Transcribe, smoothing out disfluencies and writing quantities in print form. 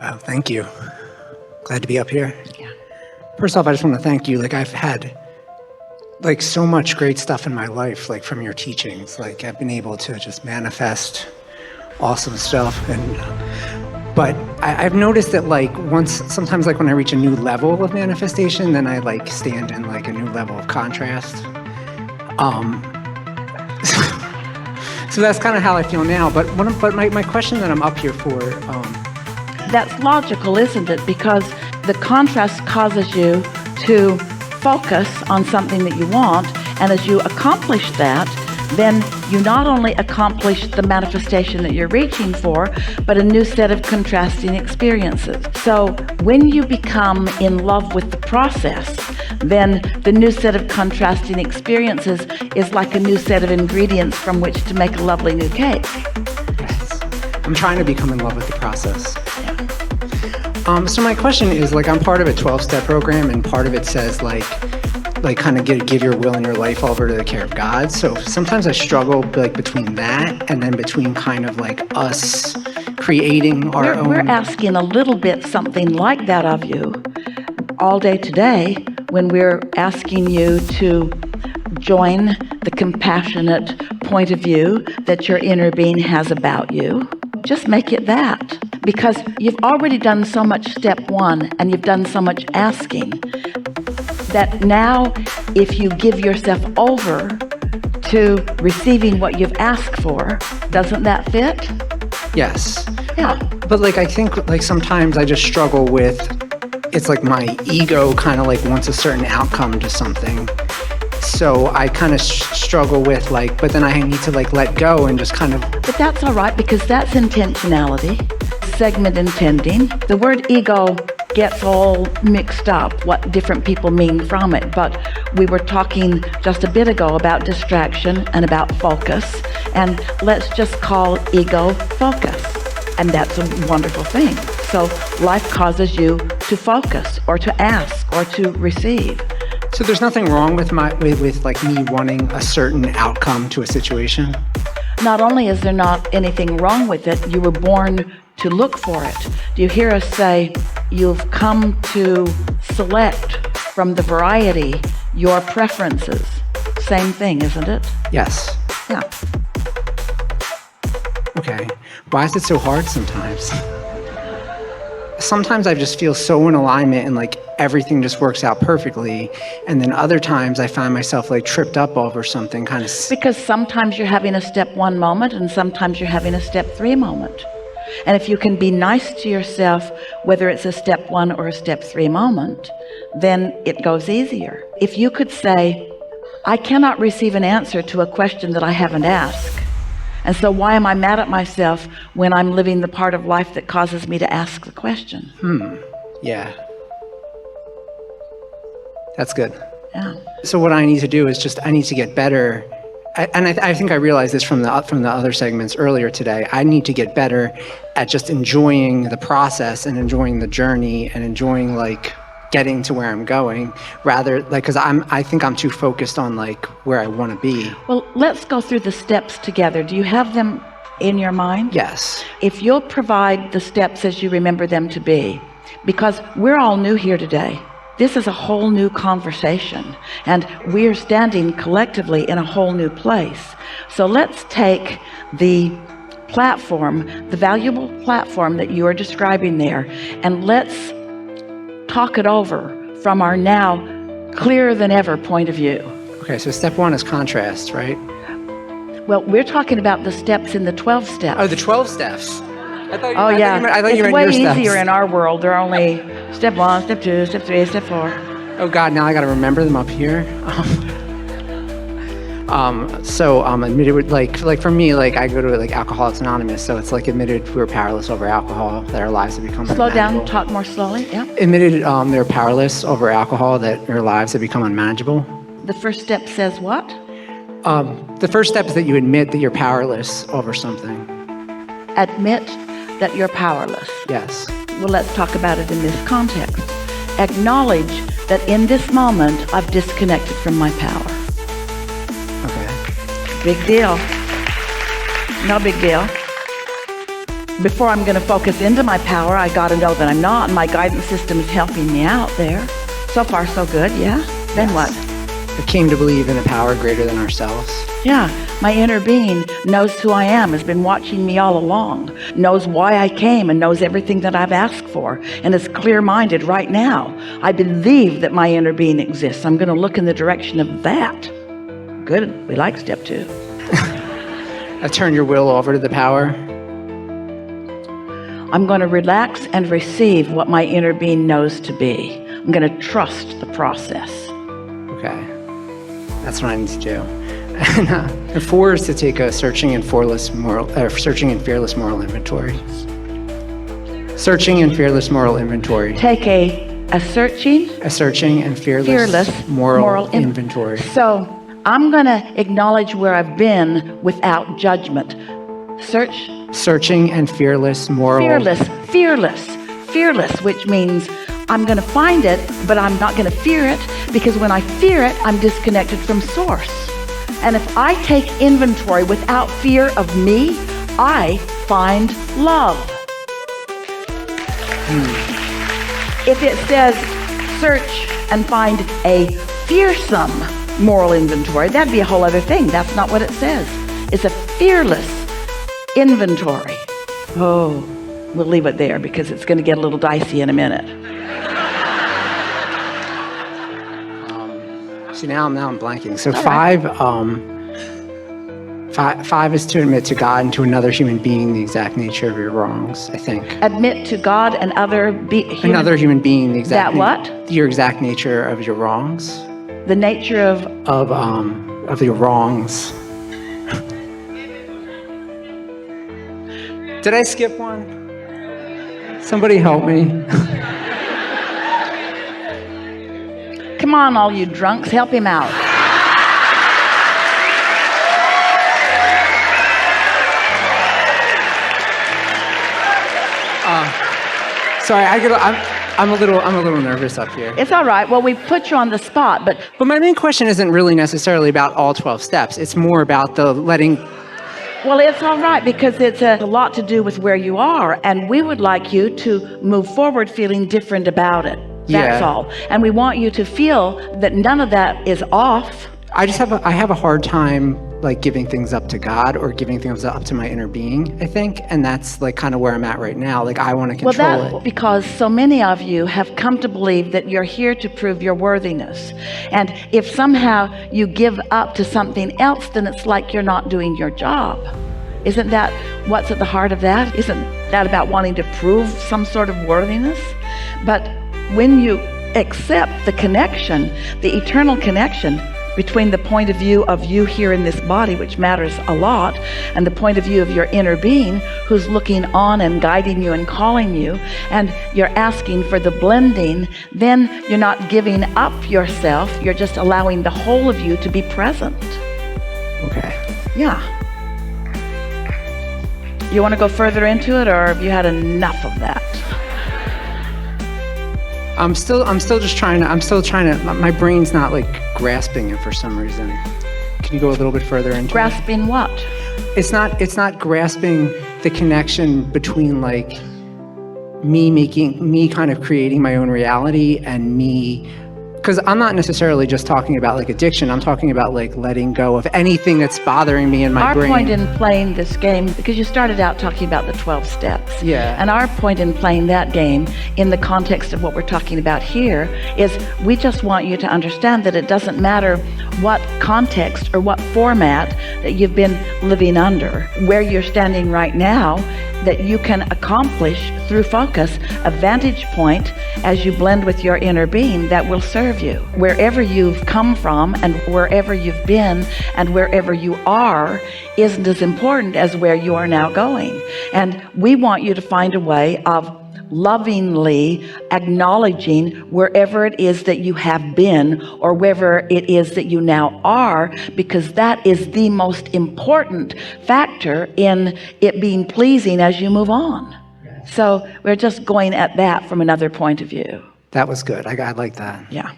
Oh, thank you. Glad to be up here. Yeah. First off, I just want to thank you. I've had so much great stuff in my life, from your teachings. I've been able to just manifest awesome stuff. But I've noticed that sometimes when I reach a new level of manifestation, then I stand in a new level of contrast. So that's kind of how I feel now. But my question that I'm up here for. That's logical, isn't it? Because the contrast causes you to focus on something that you want, and as you accomplish that, then you not only accomplish the manifestation that you're reaching for, but a new set of contrasting experiences. So when you become in love with the process, then the new set of contrasting experiences is like a new set of ingredients from which to make a lovely new cake. Yes. I'm trying to become in love with the process. So my question is, I'm part of a 12-step program, and part of it says, kind of give your will and your life over to the care of God. So sometimes I struggle, between that and then between kind of us creating our own. We're asking a little bit something like that of you all day today when we're asking you to join the compassionate point of view that your inner being has about you. Just make it that. Because you've already done so much step one, and you've done so much asking, that now if you give yourself over to receiving what you've asked for, doesn't that fit? Yes. Yeah. But I think sometimes I just struggle with, it's my ego kind of wants a certain outcome to something. So I kind of struggle with but then I need to let go and just kind of. But that's all right, because that's intentionality. Segment intending. The word ego gets all mixed up, what different people mean from it, but we were talking just a bit ago about distraction and about focus, and let's just call ego focus, and that's a wonderful thing. So life causes you to focus or to ask or to receive. So there's nothing wrong with me wanting a certain outcome to a situation? Not only is there not anything wrong with it, you were born to look for it. Do you hear us say, you've come to select from the variety your preferences? Same thing, isn't it? Yes. Yeah. Okay. Why is it so hard sometimes? Sometimes I just feel so in alignment and everything just works out perfectly. And then other times I find myself tripped up over something kind of. Because sometimes you're having a step one moment and sometimes you're having a step three moment. And if you can be nice to yourself, whether it's a step one or a step three moment, then it goes easier. If you could say, I cannot receive an answer to a question that I haven't asked. And so why am I mad at myself when I'm living the part of life that causes me to ask the question? Yeah. That's good. Yeah. So what I need to do is I need to get better. I think I realized this from the other segments earlier today. I need to get better at just enjoying the process and enjoying the journey and enjoying getting to where I'm going, rather because I think I'm too focused on where I want to be. Well, let's go through the steps together. Do you have them in your mind? Yes. If you'll provide the steps as you remember them to be, because we're all new here today. This is a whole new conversation, and we're standing collectively in a whole new place. So let's take the platform, the valuable platform that you are describing there, and let's talk it over from our now clearer than ever point of view. Okay, so step one is contrast, right? Well, we're talking about the steps in the 12 steps. Oh, the 12 steps. I thought you it's way easier in our world. There are only step one, step two, step three, step four. Oh God, now I got to remember them up here. Admitted, for me, I go to Alcoholics Anonymous, so it's admitted we're powerless over alcohol, that our lives have become Slow unmanageable. down, talk more slowly, yeah. Admitted they're powerless over alcohol, that their lives have become unmanageable. The first step says what? The first step is that you admit that you're powerless over something. Admit that you're powerless. Yes. Well, let's talk about it in this context. Acknowledge that in this moment, I've disconnected from my power. Okay. Big deal. No big deal. before I'm going to focus into my power, I got to know that I'm not, and my guidance system is helping me out there. So far, so good, yeah? Then what? We came to believe in a power greater than ourselves. Yeah, my inner being knows who I am, has been watching me all along, knows why I came, and knows everything that I've asked for, and is clear-minded right now. I believe that my inner being exists. I'm going to look in the direction of that. Good, we like step 2. Turn your will over to the power. I'm going to relax and receive what my inner being knows to be. I'm going to trust the process. Okay, that's what I need to do. And 4 is to take a searching and fearless moral inventory. Searching and fearless moral inventory. Take a searching and fearless moral inventory. So I'm going to acknowledge where I've been without judgment. Searching and fearless moral. Fearless, which means I'm going to find it, but I'm not going to fear it, because when I fear it, I'm disconnected from source. And if I take inventory without fear of me, I find love. If it says search and find a fearsome moral inventory, that'd be a whole other thing. That's not what it says. It's a fearless inventory. Oh, we'll leave it there because it's going to get a little dicey in a minute. See, now I'm blanking. So 5 is to admit to God and to another human being the exact nature of your wrongs, I think. Admit to God and another human being the exact your exact nature of your wrongs. The nature of your wrongs. Did I skip one? Somebody help me. Come on, all you drunks, help him out. Sorry, I'm a little nervous up here. It's all right. Well, we put you on the spot, but my main question isn't really necessarily about all 12 steps. It's more about the letting. Well, it's all right, because it's a lot to do with where you are, and we would like you to move forward feeling different about it. That's all. And we want you to feel that none of that is off. I have a hard time like giving things up to God or giving things up to my inner being, I think. And that's like kind of where I'm at right now. Like I want to control it. Because so many of you have come to believe that you're here to prove your worthiness. And if somehow you give up to something else, then it's like you're not doing your job. Isn't that what's at the heart of that? Isn't that about wanting to prove some sort of worthiness? But when you accept the connection, the eternal connection between the point of view of you here in this body, which matters a lot, and the point of view of your inner being who's looking on and guiding you and calling you, and you're asking for the blending, then you're not giving up yourself, you're just allowing the whole of you to be present. Okay. Yeah. You want to go further into it, or have you had enough of that? I'm still trying to, my brain's not like grasping it for some reason. Can you go a little bit further into Grasping what? It's not grasping the connection between like me kind of creating my own reality and me, because I'm not necessarily just talking about like addiction. I'm talking about like letting go of anything that's bothering me in my brain. Our point in playing this game, because you started out talking about the 12 steps. Yeah. And our point in playing that game in the context of what we're talking about here is we just want you to understand that it doesn't matter what context or what format that you've been living under, where you're standing right now, that you can accomplish through focus a vantage point as you blend with your inner being that will serve you. Wherever you've come from and wherever you've been and wherever you are isn't as important as where you are now going. And we want you to find a way of lovingly acknowledging wherever it is that you have been or wherever it is that you now are, because that is the most important factor in it being pleasing as you move on. So we're just going at that from another point of view. That was good. I like that. Yeah.